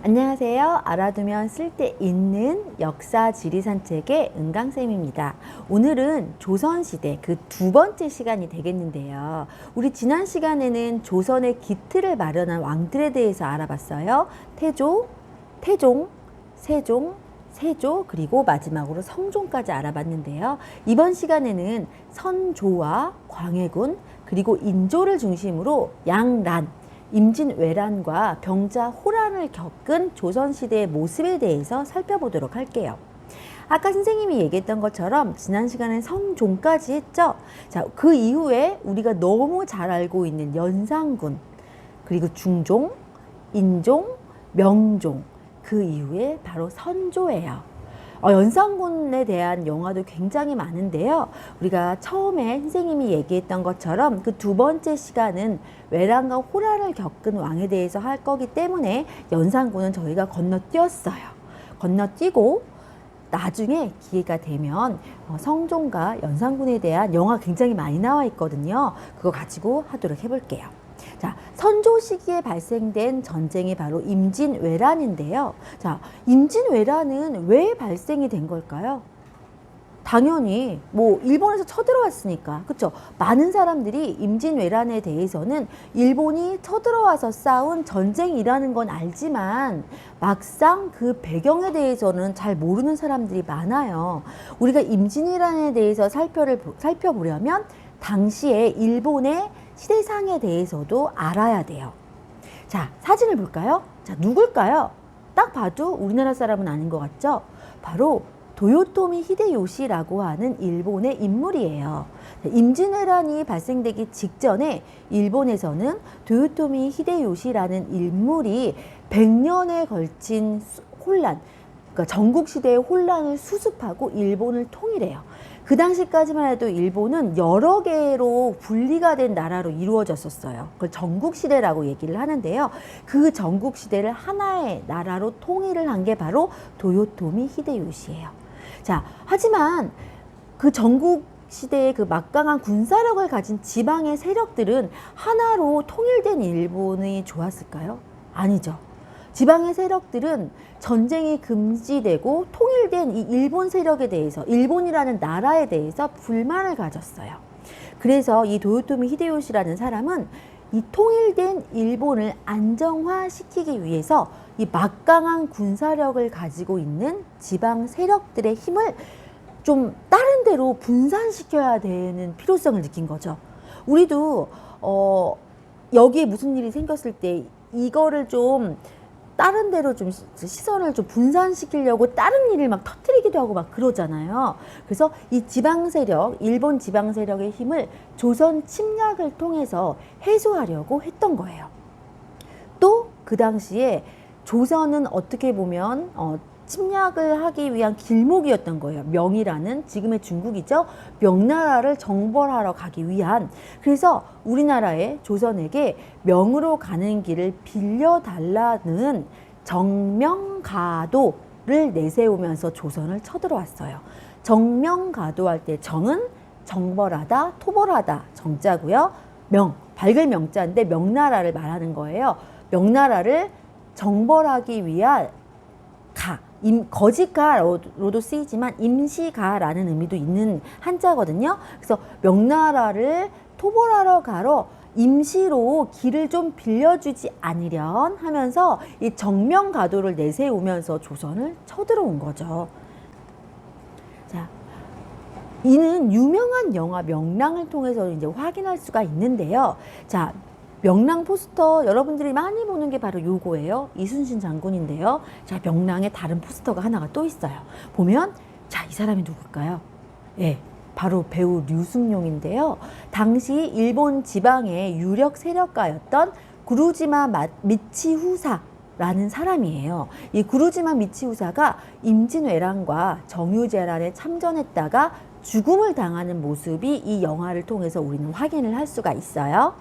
안녕하세요. 알아두면 쓸데있는 역사 지리산책의 은강쌤입니다. 오늘은 조선시대 그 두 번째 시간이 되겠는데요. 우리 지난 시간에는 조선의 기틀을 마련한 왕들에 대해서 알아봤어요. 태조, 태종, 세종, 세조, 그리고 마지막으로 성종까지 알아봤는데요. 이번 시간에는 선조와 광해군, 그리고 인조를 중심으로 양란, 임진왜란과 병자호란을 겪은 조선시대의 모습에 대해서 살펴보도록 할게요. 아까 선생님이 얘기했던 것처럼 지난 시간엔 성종까지 했죠. 자, 그 이후에 우리가 너무 잘 알고 있는 연산군, 그리고 중종, 인종, 명종, 그 이후에 바로 선조예요. 연산군에 대한 영화도 굉장히 많은데요. 우리가 처음에 선생님이 얘기했던 것처럼 그 두 번째 시간은 외란과 호란을 겪은 왕에 대해서 할 거기 때문에 연산군은 저희가 건너뛰었어요. 건너뛰고 나중에 기회가 되면 성종과 연산군에 대한 영화 굉장히 많이 나와 있거든요. 그거 가지고 하도록 해볼게요. 자, 선조 시기에 발생된 전쟁이 바로 임진왜란인데요. 자, 임진왜란은 왜 발생이 된 걸까요? 당연히 일본에서 쳐들어왔으니까, 그렇죠? 많은 사람들이 임진왜란에 대해서는 일본이 쳐들어와서 싸운 전쟁이라는 건 알지만 막상 그 배경에 대해서는 잘 모르는 사람들이 많아요. 우리가 임진왜란에 대해서 살펴보려면 당시에 일본의 시대상에 대해서도 알아야 돼요. 자, 사진을 볼까요? 자, 누굴까요? 딱 봐도 우리나라 사람은 아닌 것 같죠? 바로 도요토미 히데요시라고 하는 일본의 인물이에요. 임진왜란이 발생되기 직전에 일본에서는 도요토미 히데요시라는 인물이 100년에 걸친 혼란, 그러니까 전국시대의 혼란을 수습하고 일본을 통일해요. 그 당시까지만 해도 일본은 여러 개로 분리가 된 나라로 이루어졌었어요. 그걸 전국시대라고 얘기를 하는데요. 그 전국시대를 하나의 나라로 통일을 한 게 바로 도요토미 히데요시예요. 자, 하지만 그 전국시대의 그 막강한 군사력을 가진 지방의 세력들은 하나로 통일된 일본이 좋았을까요? 아니죠. 지방의 세력들은 전쟁이 금지되고 통일된 이 일본 세력에 대해서, 일본이라는 나라에 대해서 불만을 가졌어요. 그래서 이 도요토미 히데요시라는 사람은 이 통일된 일본을 안정화시키기 위해서 이 막강한 군사력을 가지고 있는 지방 세력들의 힘을 좀 다른 데로 분산시켜야 되는 필요성을 느낀 거죠. 우리도 여기에 무슨 일이 생겼을 때 이거를 좀 다른 데로 좀 시선을 좀 분산시키려고 다른 일을 막 터뜨리기도 하고 막 그러잖아요. 그래서 이 지방 세력, 일본 지방 세력의 힘을 조선 침략을 통해서 해소하려고 했던 거예요. 또 그 당시에 조선은 어떻게 보면 침략을 하기 위한 길목이었던 거예요. 명이라는, 지금의 중국이죠. 명나라를 정벌하러 가기 위한. 그래서 우리나라의 조선에게 명으로 가는 길을 빌려달라는 정명가도를 내세우면서 조선을 쳐들어왔어요. 정명가도할 때 정은 정벌하다, 토벌하다 정자고요. 명, 밝을 명자인데 명나라를 말하는 거예요. 명나라를 정벌하기 위한 가, 거짓가로도 쓰이지만 임시가라는 의미도 있는 한자거든요. 그래서 명나라를 토벌하러 가러 임시로 길을 좀 빌려주지 않으련 하면서 이 정명가도를 내세우면서 조선을 쳐들어온 거죠. 자, 이는 유명한 영화 명랑을 통해서 이제 확인할 수가 있는데요. 자, 명랑 포스터 여러분들이 많이 보는 게 바로 요거예요. 이순신 장군인데요. 자, 명랑에 다른 포스터가 하나가 또 있어요. 보면, 자, 이 사람이 누굴까요? 예, 바로 배우 류승룡인데요. 당시 일본 지방의 유력 세력가였던 구루지마 미치후사라는 사람이에요. 이 구루지마 미치후사가 임진왜란과 정유재란에 참전했다가 죽음을 당하는 모습이 이 영화를 통해서 우리는 확인을 할 수가 있어요.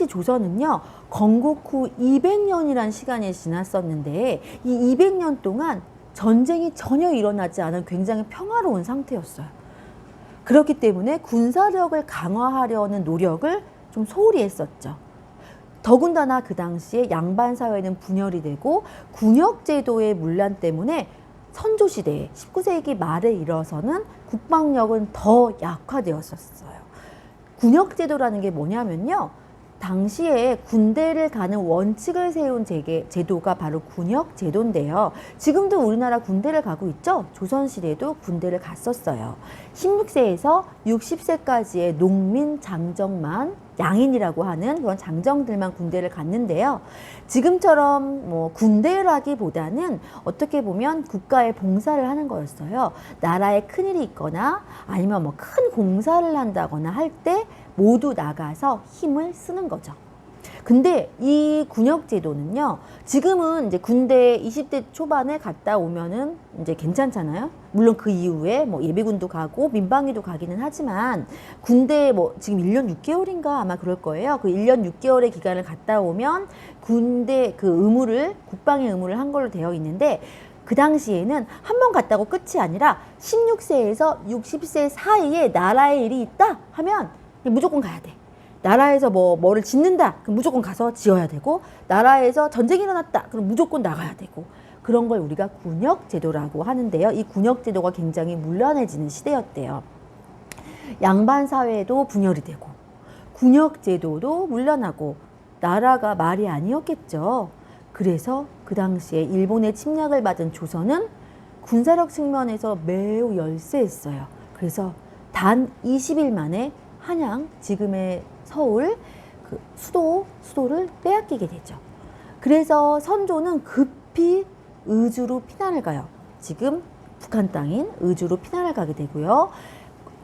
당시 조선은요, 건국 후 200년이란 시간이 지났었는데 이 200년 동안 전쟁이 전혀 일어나지 않은 굉장히 평화로운 상태였어요. 그렇기 때문에 군사력을 강화하려는 노력을 좀 소홀히 했었죠. 더군다나 그 당시에 양반 사회는 분열이 되고 군역 제도의 문란 때문에 선조 시대에 19세기 말에 이르러서는 국방력은 더 약화되었었어요. 군역 제도라는 게 뭐냐면요, 당시에 군대를 가는 원칙을 세운 제도가 바로 군역 제도인데요. 지금도 우리나라 군대를 가고 있죠. 조선시대에도 군대를 갔었어요. 16세에서 60세까지의 농민 장정만, 양인이라고 하는 그런 장정들만 군대를 갔는데요. 지금처럼 뭐 군대라기보다는 어떻게 보면 국가에 봉사를 하는 거였어요. 나라에 큰일이 있거나 아니면 뭐 큰 공사를 한다거나 할 때 모두 나가서 힘을 쓰는 거죠. 근데 이 군역 제도는요, 지금은 이제 군대 20대 초반에 갔다 오면은 이제 괜찮잖아요. 물론 그 이후에 뭐 예비군도 가고 민방위도 가기는 하지만 군대 뭐 지금 1년 6개월인가 아마 그럴 거예요. 그 1년 6개월의 기간을 갔다 오면 군대 그 의무를, 국방의 의무를 한 걸로 되어 있는데, 그 당시에는 한 번 갔다고 끝이 아니라 16세에서 60세 사이에 나라에 일이 있다 하면 무조건 가야 돼. 나라에서 뭐를 짓는다, 그럼 무조건 가서 지어야 되고, 나라에서 전쟁이 일어났다, 그럼 무조건 나가야 되고, 그런 걸 우리가 군역 제도라고 하는데요. 이 군역 제도가 굉장히 문란해지는 시대였대요. 양반 사회도 분열이 되고, 군역 제도도 문란하고, 나라가 말이 아니었겠죠. 그래서 그 당시에 일본의 침략을 받은 조선은 군사력 측면에서 매우 열세했어요. 그래서 단 20일 만에 한양, 지금의 서울 그 수도를 빼앗기게 되죠. 그래서 선조는 급히 의주로 피난을 가요. 지금 북한 땅인 의주로 피난을 가게 되고요.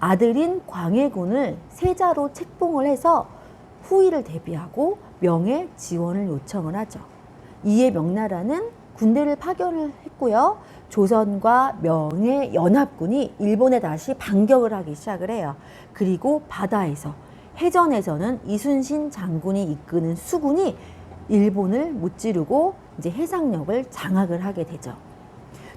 아들인 광해군을 세자로 책봉을 해서 후위를 대비하고 명예 지원을 요청을 하죠. 이에 명나라는 군대를 파견을 했고요. 조선과 명의 연합군이 일본에 다시 반격을 하기 시작을 해요. 그리고 바다에서, 해전에서는 이순신 장군이 이끄는 수군이 일본을 무찌르고 이제 해상력을 장악을 하게 되죠.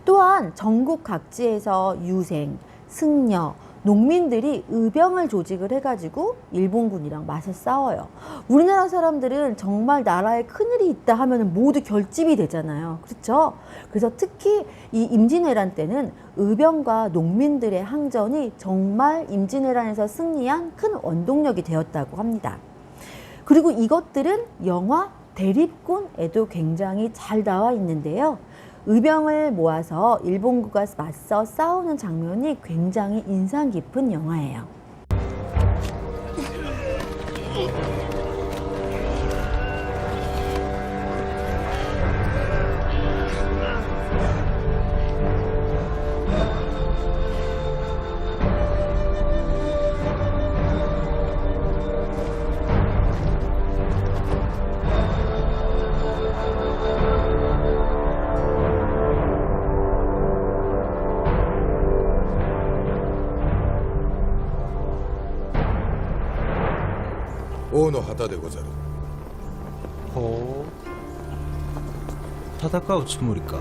또한 전국 각지에서 유생, 승려, 농민들이 의병을 조직을 해가지고 일본군이랑 맞서 싸워요. 우리나라 사람들은 정말 나라에 큰일이 있다 하면 모두 결집이 되잖아요. 그렇죠? 그래서 특히 이 임진왜란 때는 의병과 농민들의 항전이 정말 임진왜란에서 승리한 큰 원동력이 되었다고 합니다. 그리고 이것들은 영화 대립군에도 굉장히 잘 나와 있는데요. 의병을 모아서 일본군과 맞서 싸우는 장면이 굉장히 인상 깊은 영화예요. 王の旗でござる。ほう、戦うつもりか。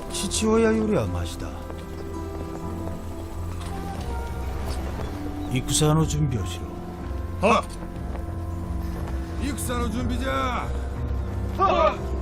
父親よりはマシだ。戦の準備をしろ。はっ。戦の準備じゃ。はっ。